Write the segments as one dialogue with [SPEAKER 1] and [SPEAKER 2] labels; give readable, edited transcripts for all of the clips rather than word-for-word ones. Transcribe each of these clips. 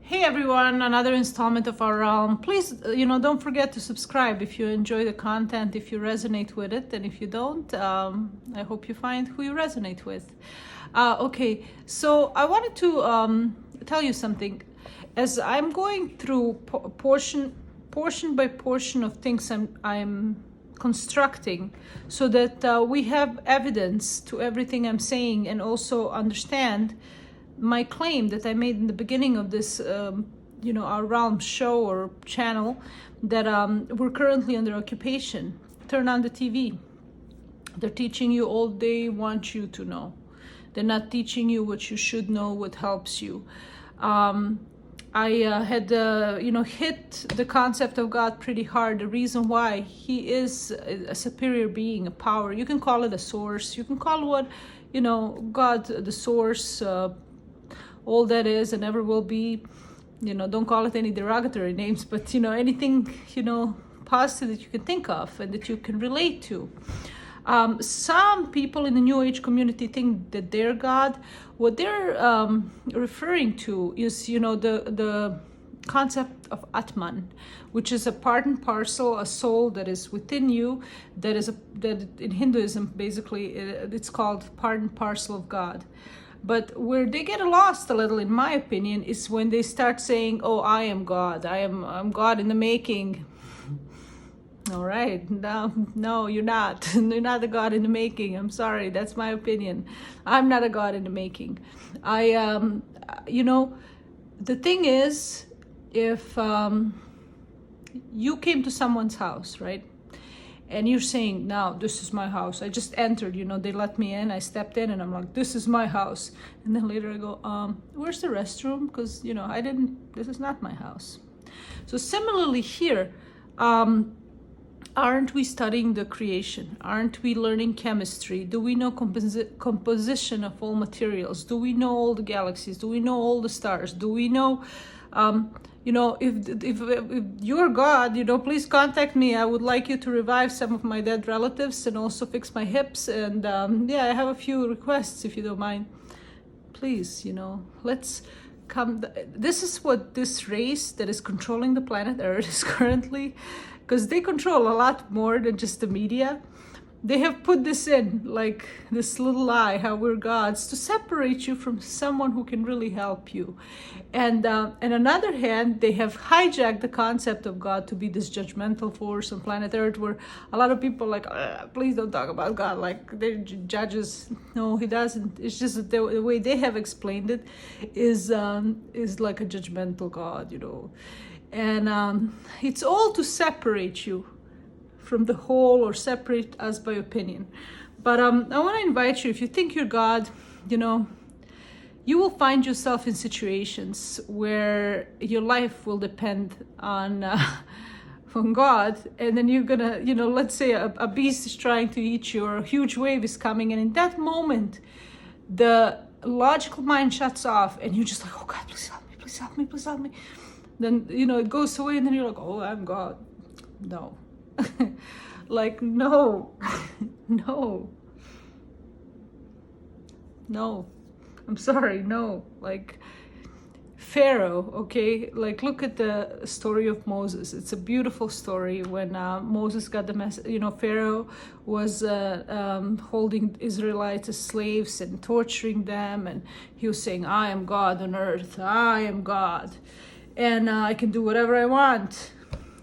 [SPEAKER 1] Hey everyone, another installment of our realm. Please, don't forget to subscribe if you enjoy the content, if you resonate with it, and if you don't, I hope you find who you resonate with. Okay, so I wanted to tell you something. As I'm going through portion by portion of things I'm constructing, so that we have evidence to everything I'm saying, and also understand my claim that I made in the beginning of this, our realm show or channel, that we're currently under occupation. Turn on the TV. They're teaching you all they want you to know. They're not teaching you what you should know, what helps you. I had, hit the concept of God pretty hard. The reason why He is a superior being, a power. You can call it a source. You can call what, God, the source, all that is and ever will be. Don't call it any derogatory names, but anything positive that you can think of and that you can relate to. Some people in the New Age community think that they're God. What they're referring to is the concept of Atman, which is a part and parcel, a soul that is within you, that in Hinduism basically it's called part and parcel of God. But where they get lost a little, in my opinion, is when they start saying, "Oh, I am God. I'm God in the making." All right, no, you're not. You're not a God in the making. I'm sorry, that's my opinion. I'm not a God in the making. The thing is, if you came to someone's house, right? And you're saying, "Now, this is my house. I just entered, they let me in. I stepped in and I'm like, this is my house." And then later I go, where's the restroom? Because, this is not my house. So similarly here, aren't we studying the creation? Aren't we learning chemistry? Do we know composition of all materials? Do we know all the galaxies? Do we know all the stars? Do we know... if you're God, please contact me. I would like you to revive some of my dead relatives and also fix my hips. And I have a few requests, if you don't mind. Please, let's come. This is what this race that is controlling the planet Earth is currently, because they control a lot more than just the media. They have put this in, like this little lie, how we're gods, to separate you from someone who can really help you. And on another hand, they have hijacked the concept of God to be this judgmental force on planet Earth, where a lot of people are like, please don't talk about God, like they're judges. No, He doesn't. It's just that the way they have explained it is like a judgmental God, And it's all to separate you from the whole, or separate us by opinion. But I want to invite you, if you think you're God, you will find yourself in situations where your life will depend on God, and then you're gonna, let's say a beast is trying to eat you, or a huge wave is coming, and in that moment, the logical mind shuts off, and you're just like, "Oh God, please help me, please help me, please help me." Then, it goes away, and then you're like, "Oh, I'm God." No. Like, no. No, I'm sorry, no. Like Pharaoh, okay, like look at the story of Moses. It's a beautiful story. When Moses got the message, Pharaoh was holding Israelites as slaves and torturing them, and he was saying, "I am God on earth, I am God, and I can do whatever I want."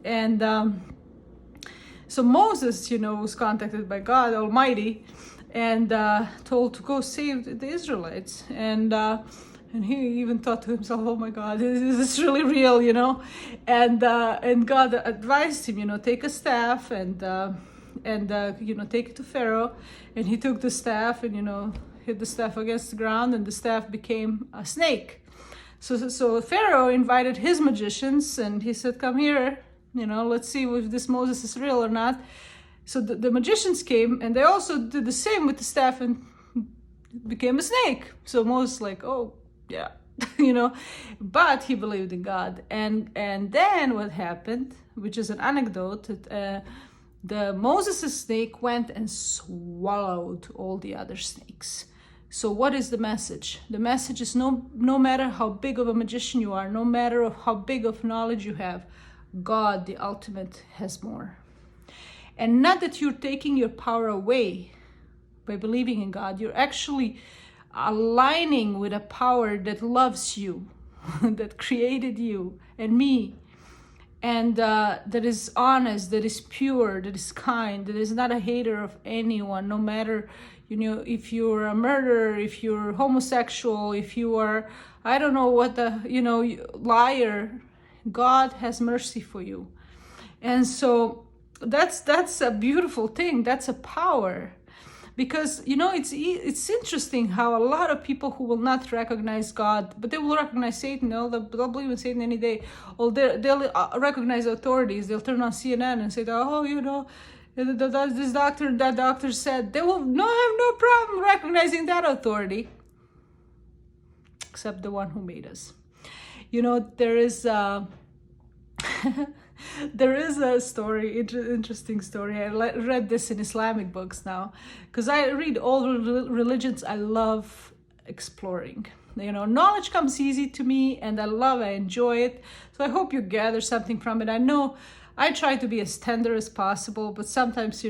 [SPEAKER 1] And so Moses, was contacted by God Almighty and told to go save the Israelites. And he even thought to himself, "Oh my God, is this really real?" And God advised him, take a staff and take it to Pharaoh. And he took the staff and hit the staff against the ground, and the staff became a snake. So Pharaoh invited his magicians, and he said, "Come here. Let's see if this Moses is real or not." So the magicians came, and they also did the same with the staff and became a snake. So Moses like, "Oh, yeah," but he believed in God. And then what happened, which is an anecdote, that the Moses' snake went and swallowed all the other snakes. So what is the message? The message is no matter how big of a magician you are, no matter of how big of knowledge you have, God, the ultimate, has more. And not that you're taking your power away by believing in God, you're actually aligning with a power that loves you, that created you and me, and that is honest, that is pure, that is kind, that is not a hater of anyone, no matter, if you're a murderer, if you're homosexual, if you are, I don't know what liar. God has mercy for you. And so that's a beautiful thing. That's a power. Because, it's interesting how a lot of people who will not recognize God, but they will recognize Satan, they'll believe in Satan any day, or they'll recognize authorities, they'll turn on CNN and say, this doctor, that doctor said, they will have no problem recognizing that authority, except the one who made us. There is there is a story, interesting story. I read this in Islamic books now, because I read all religions. I love exploring. Knowledge comes easy to me, and I enjoy it. So I hope you gather something from it. I know I try to be as tender as possible, but sometimes,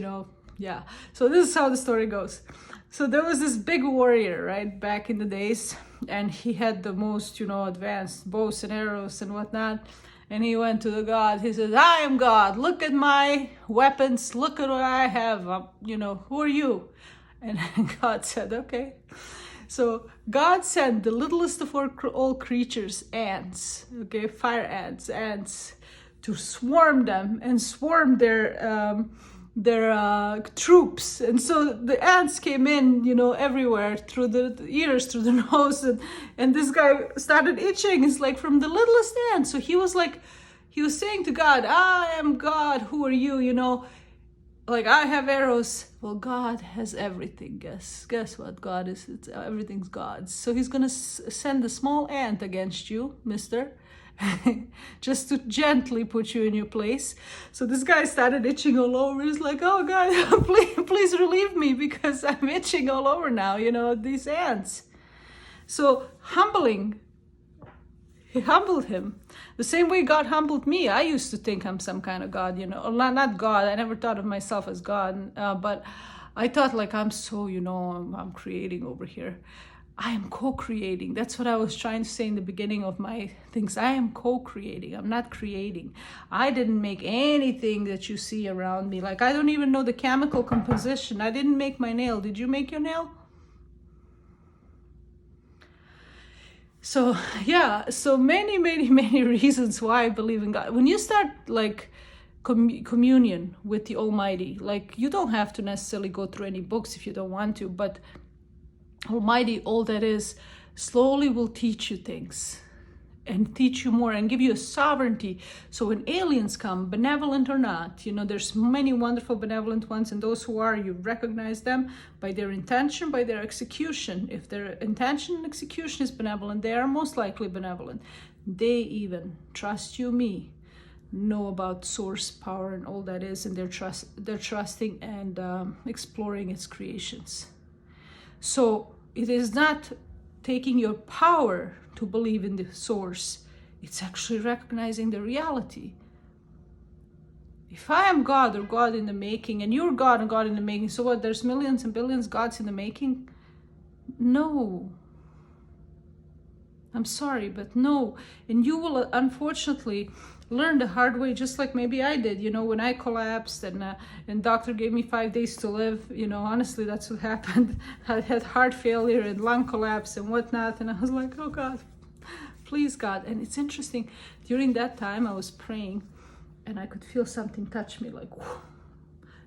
[SPEAKER 1] yeah. So this is how the story goes. So there was this big warrior, right, back in the days, and he had the most, advanced bows and arrows and whatnot. And he went to the God. He says, I am God. Look at my weapons. Look at what I have. Who are you? And God said, okay. So God sent the littlest of all creatures, ants, okay, fire ants, to swarm them and swarm their troops. And so the ants came in, everywhere, through the ears, through the nose, and this guy started itching. It's like from the littlest ant. So he was saying to God, I am God, who are you? Like, I have arrows. Well, God has everything. Guess what God is? Everything's God's. So he's gonna send a small ant against you, mister. Just to gently put you in your place. So this guy started itching all over. He's like, oh God, please relieve me, because I'm itching all over now, these ants. So he humbled him. The same way God humbled me. I used to think I'm some kind of God, not God. I never thought of myself as God, but I thought like I'm so, I'm creating over here. I am co-creating. That's what I was trying to say in the beginning of my things. I am co-creating. I'm not creating. I didn't make anything that you see around me. Like, I don't even know the chemical composition. I didn't make my nail. Did you make your nail? So, yeah. So many, many, many reasons why I believe in God. When you start like communion with the Almighty, like, you don't have to necessarily go through any books if you don't want to, but Almighty, all that is, slowly will teach you things and teach you more and give you a sovereignty. So when aliens come, benevolent or not, there's many wonderful benevolent ones, and those who are, you recognize them by their intention, by their execution. If their intention and execution is benevolent, they are most likely benevolent. They even trust you, me, know about source power and all that is, and they're trusting and exploring its creations. So it is not taking your power to believe in the source. It's actually recognizing the reality. If I am God, or God in the making, and you're God and God in the making, so what, there's millions and billions gods in the making? No. I'm sorry, but no. And you will unfortunately learn the hard way, just like maybe I did, when I collapsed and doctor gave me 5 days to live, honestly, that's what happened. I had heart failure and lung collapse and whatnot. And I was like, oh God, please God. And it's interesting, during that time I was praying and I could feel something touch me, like, whew.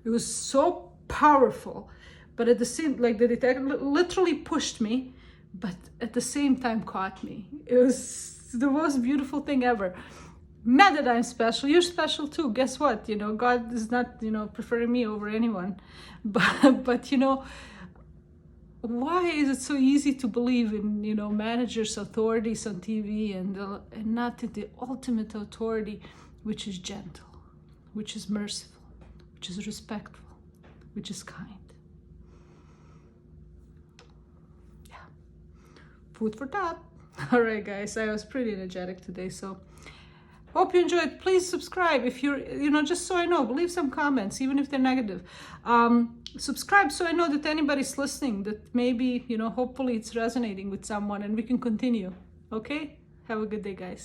[SPEAKER 1] It was so powerful, but at the same, like, that it literally pushed me, but at the same time caught me. It was the most beautiful thing ever. Not that I'm special, you're special too. Guess what? God is not, preferring me over anyone. But why is it so easy to believe in, managers, authorities on TV and not in the ultimate authority, which is gentle, which is merciful, which is respectful, which is kind? food for thought. All right, guys, I was pretty energetic today, so hope you enjoyed. Please subscribe if you're, just so I know. Leave some comments, even if they're negative. Subscribe so I know that anybody's listening, that maybe, hopefully it's resonating with someone and we can continue. Okay? Have a good day, guys.